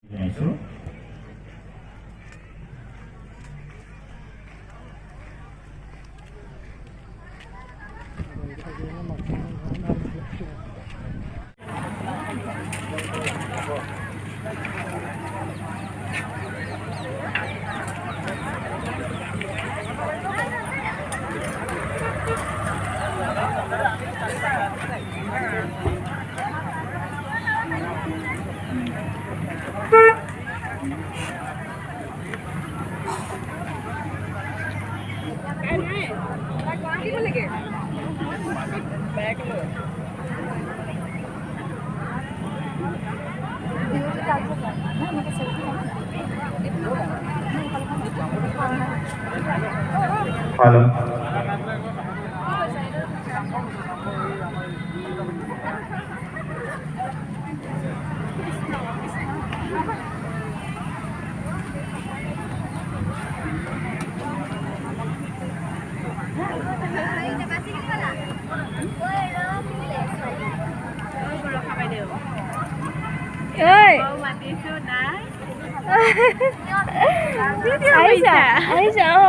Halo.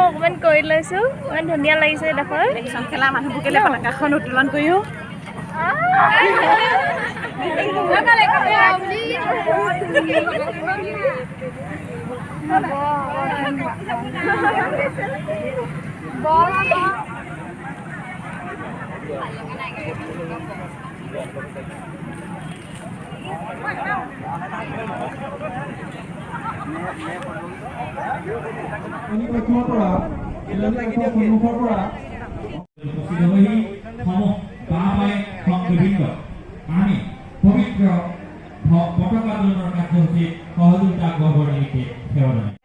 অকমান কৰি লৈছো ইমান ধুনীয়া লাগিছে দেখোন খেলা মানুহবোৰ কেলে পতাকাখন উত্তোলন কৰিও পবিত্ৰ পতাকা উত্তোলনৰ কাৰ্যসূচীত সহযোগিতা আগবঢ়োৱাৰ নিমিত্তে সেৱা জনায়।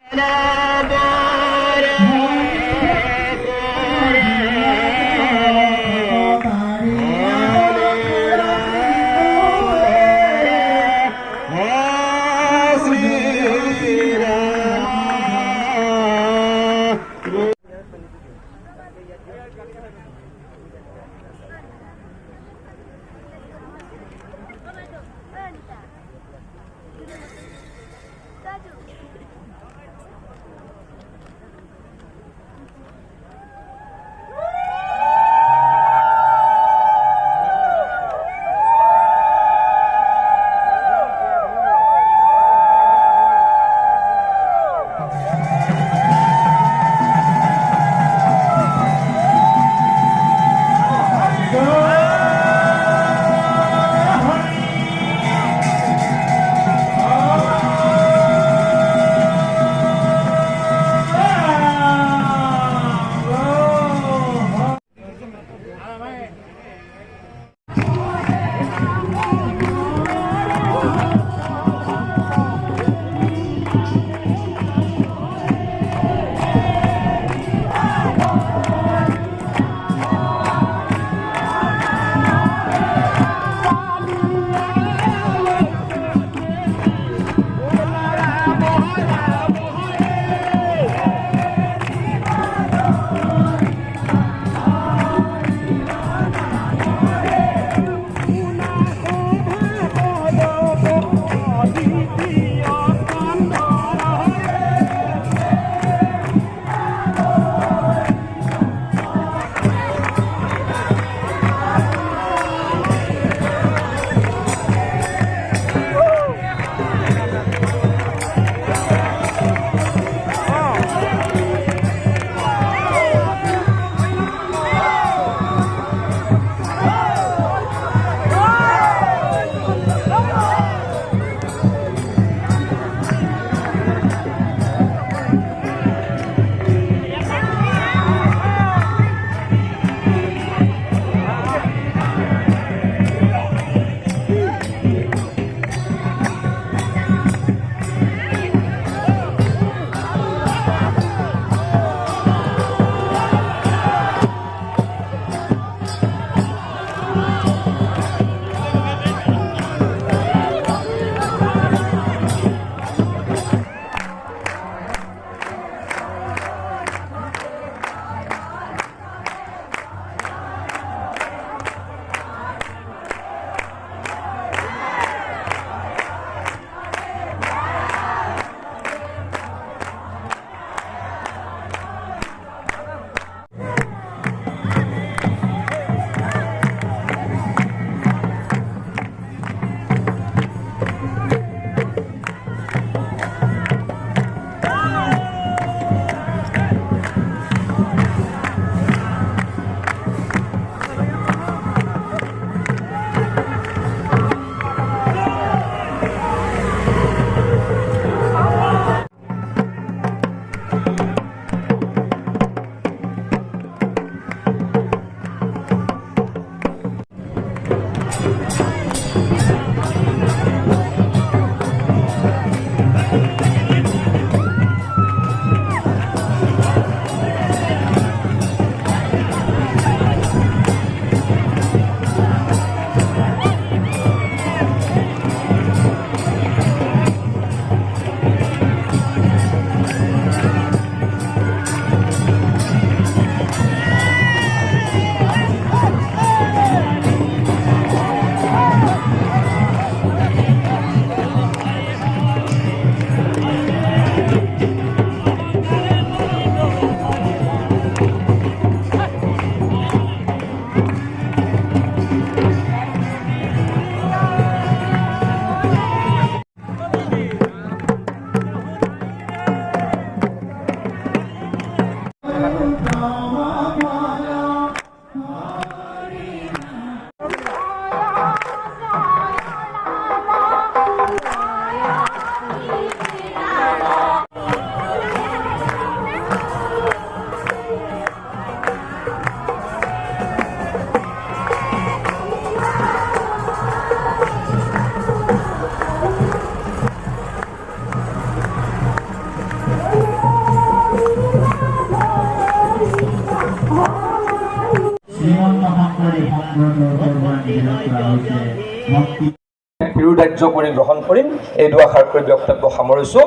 শিৰোধাৰ্য কৰি গ্ৰহণ কৰিম এই দুআষাৰ কৰি বক্তব্য সামৰিছোঁ।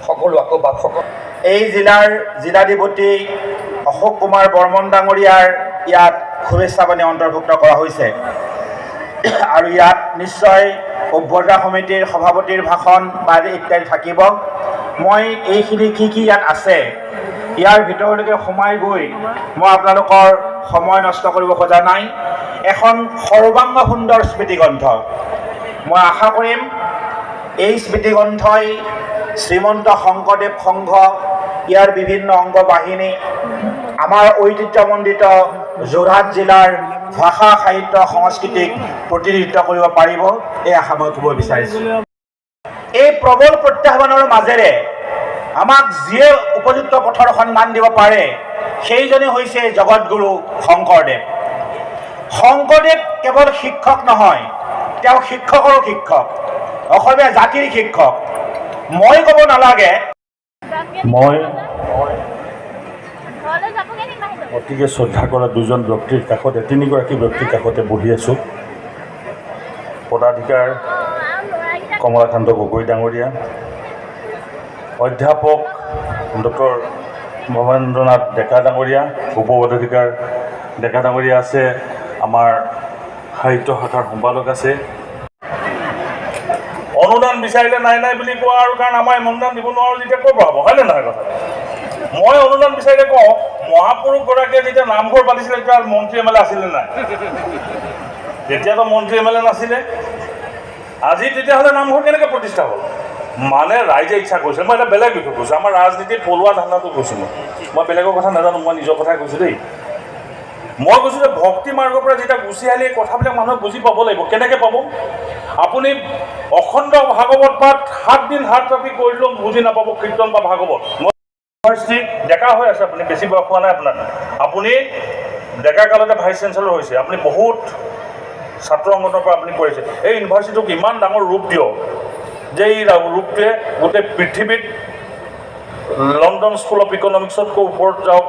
সকলো আকৌ বাপসকল এই জিলাৰ জিলাধিপতি অশোক কুমাৰ বৰ্মন ডাঙৰীয়াৰ ইয়াত শুভেচ্ছা বাণী অন্তৰ্ভুক্ত কৰা হৈছে আৰু ইয়াত নিশ্চয় উপভোক্তা সমিতিৰ সভাপতিৰ ভাষণ বা ইত্যাদি থাকিব। মই এইখিনি কি ইয়াত আছে ইয়াৰ ভিতৰলৈকে সোমাই গৈ মই আপোনালোকৰ সময় নষ্ট কৰিব খোজা নাই। এখন সৰ্বাংগ সুন্দৰ স্মৃতিগ্ৰন্থ, মই আশা কৰিম এই স্মৃতিগ্ৰন্থই শ্ৰীমন্ত শংকৰদেৱ সংঘ ইয়াৰ বিভিন্ন অংগ বাহিনী আমাৰ ঐতিহ্যমণ্ডিত যোৰহাট জিলাৰ ভাষা সাহিত্য সংস্কৃতিক প্ৰতিনিধিত্ব কৰিব পাৰিব, এই আশা মই ক'ব বিচাৰিছোঁ। এই প্ৰবল প্ৰত্যাহ্বানৰ মাজেৰে আমাক যিয়ে উপযুক্ত পথৰ সন্ধান দিব পাৰে সেইজনে হৈছে জগতগুৰু শংকৰদেৱ। শংকৰদেৱ কেৱল শিক্ষক নহয়, তেওঁ শিক্ষকৰো শিক্ষক, অসমীয়া জাতিৰ শিক্ষক। মই ক'ব নালাগে, মই অতিকে শ্ৰদ্ধা কৰা দুজন ব্যক্তিৰ কাষতে, তিনিগৰাকী ব্যক্তিৰ কাষতে বহি আছোঁ। পদাধিকাৰ কমলাকান্ত গগৈ ডাঙৰীয়া, অধ্যাপক ডক্টৰ ভৱেন্দ্ৰনাথ ডেকা ডাঙৰীয়া, উপ পদাধিকাৰ ডেকা ডাঙৰীয়া আছে, আমাৰ সাহিত্য শাখাৰ সম্পাদক আছে। অনুদান বিচাৰিলে নাই নাই বুলি কোৱা আৰু কাৰণ আমাৰ অনুদান দিব নোৱাৰোঁ যেতিয়া ক'ৰ পৰা হ'ব, হয়নে নহয় কথা? মই অনুদান বিচাৰিলে কওঁ, মহাপুৰুষগৰাকীয়ে যেতিয়া নামঘৰ পাতিছিলে তেতিয়া মন্ত্ৰী এম এল এ আছিলে নাই? তেতিয়াতো মন্ত্ৰী এম এল এ নাছিলে। আজি তেতিয়াহ'লে নামঘৰ কেনেকৈ প্ৰতিষ্ঠা হ'ল? মানে ৰাইজে ইচ্ছা কৰিছে। মই এটা বেলেগ বিষয় কৈছোঁ, আমাৰ ৰাজনীতিত পলোৱা ধাৰণাটো কৈছোঁ। মই বেলেগৰ কথা নাজানো, মই নিজৰ কথাই কৈছোঁ দেই। মই কৈছোঁ যে ভক্তি মাৰ্গৰ পৰা যেতিয়া গুচি আহিলে এই কথাবিলাক মানুহে বুজি পাব লাগিব। কেনেকৈ পাব? আপুনি অখণ্ড ভাগৱত পাঠ 7 দিন হাত চাপি কৰিলেও বুজি নাপাব কীৰ্তন বা ভাগৱত। মই ইউনিভাৰ্চিটি ডেকা হৈ আছে, আপুনি বেছি বয়স হোৱা নাই আপোনাৰ। আপুনি ডেকা কালতে ভাইচ চেঞ্চেলৰ হৈছে, আপুনি বহুত ছাত্ৰ সংগঠনৰ পৰা আপুনি কৰিছে। এই ইউনিভাৰ্চিটিটোক ইমান ডাঙৰ ৰূপ দিয়ক যে এই ৰূপটোৱে গোটেই পৃথিৱীত লণ্ডন স্কুল অফ ইকনমিক্সতকৈ ওপৰত যাওক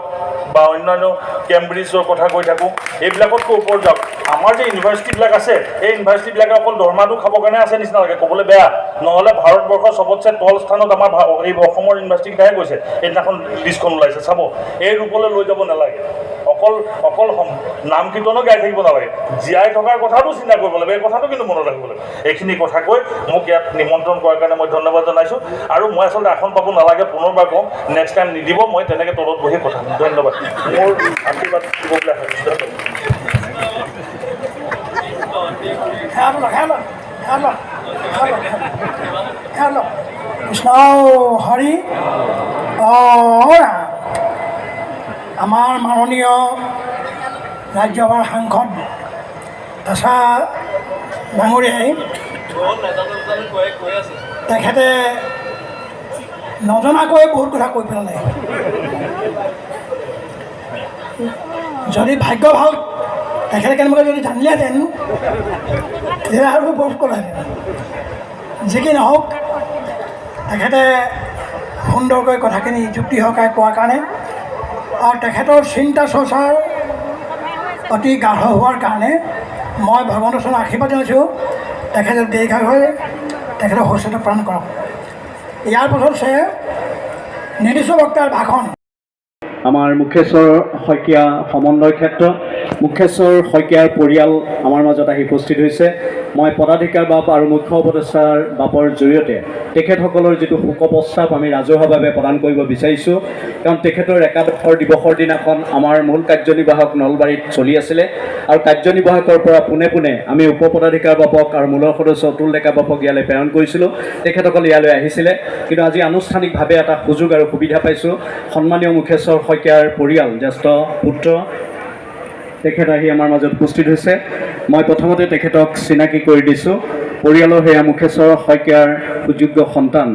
বা অন্যান্য কেম্ব্ৰিজৰ কথা কৈ থাকোঁ, এইবিলাকতকৈ ওপৰত যাওক। আমাৰ যে ইউনিভাৰ্চিটিবিলাক আছে, এই ইউনিভাৰ্চিটিবিলাকে অকল দৰমহাটো খাবৰ কাৰণে আছে নিচিনা লাগে, ক'বলৈ বেয়া। নহ'লে ভাৰতবৰ্ষৰ চবতছে তল স্থানত আমাৰ এই অসমৰ ইউনিভাৰ্চিটিকেইটাহে গৈছে। সেইদিনাখন লিষ্টখন ওলাইছে, চাব। এই ৰূপলৈ লৈ যাব নালাগে। অকল নাম কীৰ্তনো গাই থাকিব নালাগে, জীয়াই থকাৰ কথাটো চিন্তা কৰিব লাগে। এই কথাটো কিন্তু মনত ৰাখিব লাগে। এইখিনি কথা কৈ মোক ইয়াত নিমন্ত্ৰণ কৰাৰ কাৰণে মই ধন্যবাদ জনাইছোঁ। আৰু মই আচলতে আসন পাব নালাগে, পুনৰবাৰ কওঁ, নেক্সট টাইম নিদিব, মই তেনেকৈ তলত বহি কথা। ধন্যবাদ। মোৰ আশীৰ্বাদ দিবলৈ কৃষ্ণ হৰি। আমাৰ মাননীয় ৰাজ্যসভাৰ সাংসদ দাসা ডাঙৰীয়াই তেখেতে নজনাকৈ বহুত কথা কৈ পেলালে। যদি ভাগ্য ভাল তেখেতে কেনেবাকৈ যদি জানিলেহেঁতেন তেতিয়া আৰু বহুত ক'লেহেঁতেন। যি কি নহওক, তেখেতে সুন্দৰকৈ কথাখিনি যুক্তি সহকাৰে কোৱাৰ কাৰণে আৰু তেখেতৰ চিন্তা চৰ্চাৰ অতি গাঢ় হোৱাৰ কাৰণে মই ভগৱন্তৰ ওচৰত আশীৰ্বাদ জনাইছোঁ, তেখেতে দীৰ্ঘায়ু হৈ তেখেতৰ সুস্বাস্থ্য প্ৰদান কৰক। ইয়াৰ পাছত আছে নিৰ্দিষ্ট বক্তাৰ ভাষণ। আমাৰ মুখেশ্বৰ শইকীয়া সমন্বয় ক্ষেত্ৰ, মুখেশ্বৰ শইকীয়াৰ পৰিয়াল আমাৰ মাজত আহি উপস্থিত হৈছে। মই পদাধিকাৰ বাপ আৰু মুখ্য উপদেষ্টাৰ বাপৰ জৰিয়তে তেখেতসকলৰ যিটো শোকপ্ৰস্তাৱ আমি ৰাজহুৱাভাৱে প্ৰদান কৰিব বিচাৰিছোঁ, কাৰণ তেখেতৰ 71 দিৱসৰ দিনাখন আমাৰ মূল কাৰ্যনিৰ্বাহক নলবাৰীত চলি আছিলে আৰু কাৰ্যনিৰ্বাহকৰ পৰা পোনে পোনে আমি উপ পদাধিকাৰ বাপক আৰু মূলৰ সদস্য অতুল ডেকা বাপক ইয়ালৈ প্ৰেৰণ কৰিছিলোঁ। তেখেতসকল ইয়ালৈ আহিছিলে, কিন্তু আজি আনুষ্ঠানিকভাৱে এটা সুযোগ আৰু সুবিধা পাইছোঁ। সন্মানীয় মুখেশ্বৰ শইকীয়াৰ পৰিয়াল, জ্যেষ্ঠ পুত্ৰ তেখেত আহি আমাৰ মাজত উপস্থিত হৈছে। মই প্ৰথমতে তেখেতক চিনাকি কৰি দিছোঁ। পৰিয়ালৰ সেয়া মুখেশ্বৰ শইকীয়াৰ সুযোগ্য সন্তান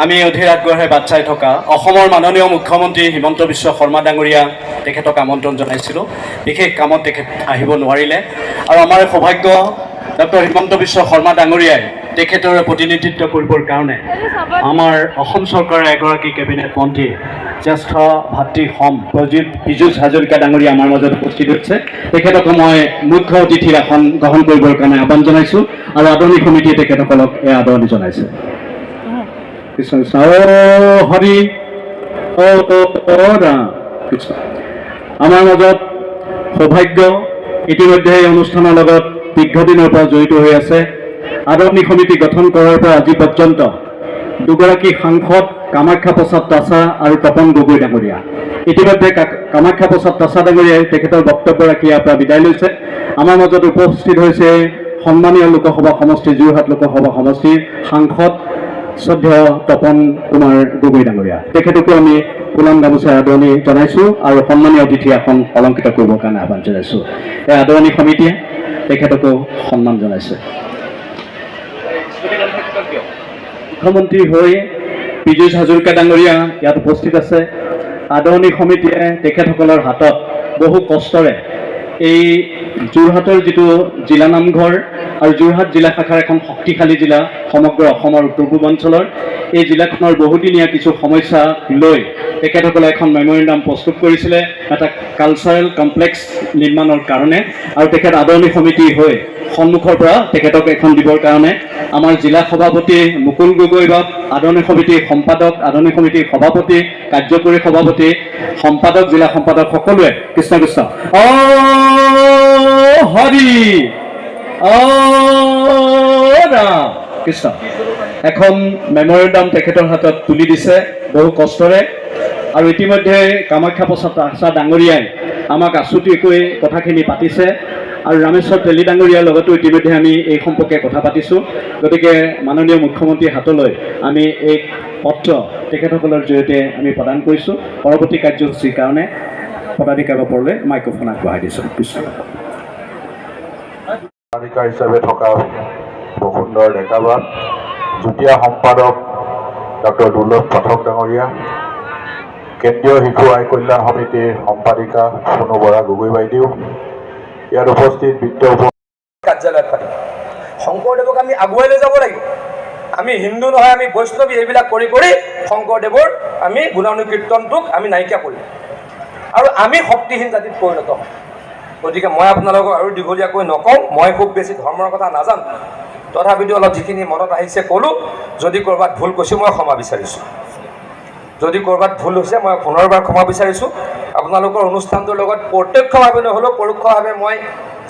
আমি অধীৰ আগ্ৰহেৰে বাট চাই থকা অসমৰ মাননীয় মুখ্যমন্ত্ৰী হিমন্ত বিশ্ব শৰ্মা ডাঙৰীয়া তেখেতক আমন্ত্ৰণ জনাইছিলোঁ। বিশেষ কামত তেখেত আহিব নোৱাৰিলে আৰু আমাৰ সৌভাগ্য ডক্টৰ হিমন্ত বিশ্ব শৰ্মা ডাঙৰীয়াই তেখেতৰ প্ৰতিনিধিত্ব কৰিবৰ কাৰণে আমাৰ অসম চৰকাৰৰ এগৰাকী কেবিনেট মন্ত্ৰী জ্যেষ্ঠ ভাতৃ সম পীযুষ হাজৰিকা ডাঙৰীয়া আমাৰ মাজত উপস্থিত হৈছে। তেখেতক মই মুখ্য অতিথিৰ আসন গ্ৰহণ কৰিবৰ কাৰণে আহ্বান জনাইছোঁ আৰু আদৰণি সমিতিয়ে তেখেতসকলক এই আদৰণি জনাইছে। কৃষ্ণ কৃষ্ণ হৰি ৰাম কৃষ্ণ। আমাৰ মাজত সৌভাগ্য ইতিমধ্যে এই অনুষ্ঠানৰ লগত দীৰ্ঘদিনৰ পৰা জড়িত হৈ আছে। আদৰণি সমিতি গঠন কৰাৰ পৰা আজি পৰ্যন্ত দুগৰাকী সাংসদ কামাখ্যা প্ৰসাদ তাছা আৰু তপন গগৈ ডাঙৰীয়া। ইতিমধ্যে কামাখ্যা প্ৰসাদ তাছা ডাঙৰীয়াই তেখেতৰ বক্তব্য ৰাখি ইয়াৰ পৰা বিদায় লৈছে। আমাৰ মাজত উপস্থিত হৈছে সন্মানীয় লোকসভা সমষ্টি যোৰহাট লোকসভা সমষ্টিৰ সাংসদ শ্ৰদ্ধেয় তপন কুমাৰ গগৈ ডাঙৰীয়া। তেখেতকো আমি ফুলাম গামোচাৰে আদৰণি জনাইছোঁ আৰু সন্মানীয় অতিথি আসন অলংকৃত কৰিবৰ কাৰণে আহ্বান জনাইছোঁ। এই আদৰণি সমিতিয়ে তেখেতকো সন্মান জনাইছে। মুখ্যমন্ত্ৰী হৈ পীযুষ হাজৰিকা ডাঙৰীয়া ইয়াত উপস্থিত আছে। আদৰণি সমিতিয়ে তেখেতসকলৰ হাতত বহু কষ্টৰে এই যোৰহাটৰ যিটো জিলা নামঘৰ আৰু যোৰহাট জিলা শাখাৰ এখন শক্তিশালী জিলা সমগ্ৰ অসমৰ উত্তৰ পূৰ্বাঞ্চলৰ এই জিলাখনৰ বহুদিনীয়া কিছু সমস্যা লৈ তেখেতসকলে এখন মেমৰেণ্ডাম প্ৰস্তুত কৰিছিলে এটা কালচাৰেল কমপ্লেক্স নিৰ্মাণৰ কাৰণে আৰু তেখেত আদৰণি সমিতি হৈ সন্মুখৰ পৰা তেখেতক এখন দিবৰ কাৰণে আমাৰ জিলা সভাপতি মুকুল গগৈ বাব, আদৰণি সমিতিৰ সম্পাদক, আদৰণি সমিতিৰ সভাপতি, কাৰ্যকৰী সভাপতি, সম্পাদক, জিলা সম্পাদক সকলোৱে কৃষ্ণ কৃষ্ণ হৰি ৰাম কৃষ্ণ এখন মেমৰেণ্ডাম তেখেতৰ হাতত তুলি দিছে বহু কষ্টৰে। আৰু ইতিমধ্যে কামাখ্যা প্ৰসাদ তাছা ডাঙৰীয়াই আমাক আছুতীয়াকৈ কথাখিনি পাতিছে আৰু ৰামেশ্বৰ তেলী ডাঙৰীয়াৰ লগতো ইতিমধ্যে আমি এই সম্পৰ্কে কথা পাতিছোঁ। গতিকে মাননীয় মুখ্যমন্ত্ৰীৰ হাতলৈ আমি এই পত্ৰ তেখেতসকলৰ জৰিয়তে আমি প্ৰদান কৰিছোঁ। পৰৱৰ্তী কাৰ্যসূচীৰ কাৰণে পদাধিকাৰ ওপৰলৈ মাইক্ৰফোন আগবঢ়াই দিছোঁ। কৃষ্ণ পদাধিকাৰ হিচাপে থকা বসুন্ধৰ ডেকাবাদ, যুটীয়া সম্পাদক ডক্টৰ দুৰ্লভ পাঠক ডাঙৰীয়া, কেন্দ্ৰীয় শিশু আই কল্যাণ সমিতিৰ সম্পাদিকা সোণু বৰা গগৈ বাইদেউ, ইয়াত উপস্থিত বিত্ত কাৰ্যালয়ত পাতিম। শংকৰদেৱক আমি আগুৱাই লৈ যাব লাগিব। আমি হিন্দু নহয়, আমি বৈষ্ণৱী। এইবিলাক কৰি কৰি শংকৰদেৱৰ আমি গুণানুকীৰ্তনটোক আমি নাইকিয়া কৰিম আৰু আমি শক্তিহীন জাতিত পৰিণত হ'ম। গতিকে মই আপোনালোকক আৰু দীঘলীয়াকৈ নকওঁ, মই খুব বেছি ধৰ্মৰ কথা নাজানো, তথাপিতো অলপ যিখিনি মনত আহিছে ক'লোঁ। যদি ক'ৰবাত ভুল কৈছোঁ মই ক্ষমা বিচাৰিছোঁ, যদি ক'ৰবাত ভুল হৈছে মই পুনৰবাৰ ক্ষমা বিচাৰিছোঁ। আপোনালোকৰ অনুষ্ঠানটোৰ লগত প্ৰত্যক্ষভাৱে নহ'লেও পৰোক্ষভাৱে মই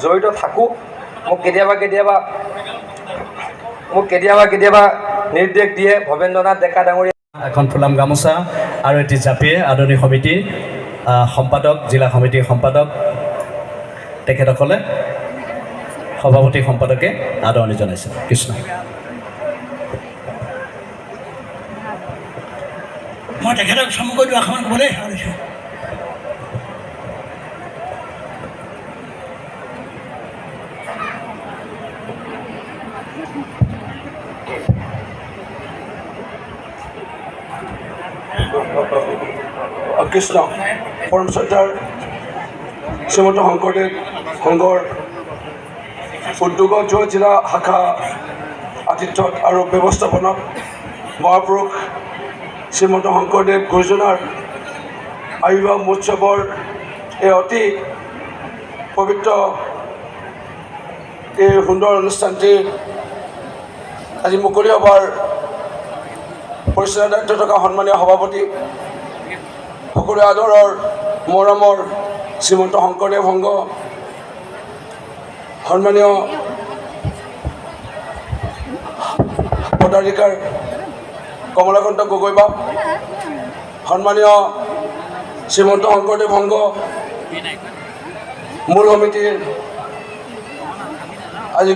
জড়িত থাকোঁ। মোক কেতিয়াবা নিৰ্দেশ দিয়ে ভৱেন্দ্ৰনাথ ডেকা ডাঙৰীয়া। এখন ফুলাম গামোচা আৰু এটি জাপিয়ে আদৰণি সমিতিৰ সম্পাদক, জিলা সমিতিৰ সম্পাদক তেখেতসকলে সভাপতি সম্পাদকে আদৰণি জনাইছে। কৃষ্ণ মই তেখেতক চমুকৈ দুআষাৰমান ক'বলৈ বিচাৰিছোঁ। কৃষ্ণ পৰম শ্ৰদ্ধাৰ শ্ৰীমন্ত শংকৰদেৱ সংঘৰ উদ্যোগত যোৰহাট জিলা শাখা আতিথ্যত আৰু ব্যৱস্থাপনাত মহাপুৰুষ শ্ৰীমন্ত শংকৰদেৱ গুৰুজনাৰ আৱিৰ্ভাৱ মহোৎসৱৰ এই অতি পবিত্ৰ এই সুন্দৰ অনুষ্ঠানটি আজি মুকলি সভাৰ পৰিচালনাৰ দায়িত্ব থকা সন্মানীয় সভাপতি, সকলোৰে আদৰৰ মৰমৰ শ্ৰীমন্ত শংকৰদেৱ সংঘ সন্মানীয় পদাধিকাৰ কমলাকান্ত গগৈ বাব, সন্মানীয় শ্ৰীমন্ত শংকৰদেৱ সংঘ মূল সমিতিৰ আজি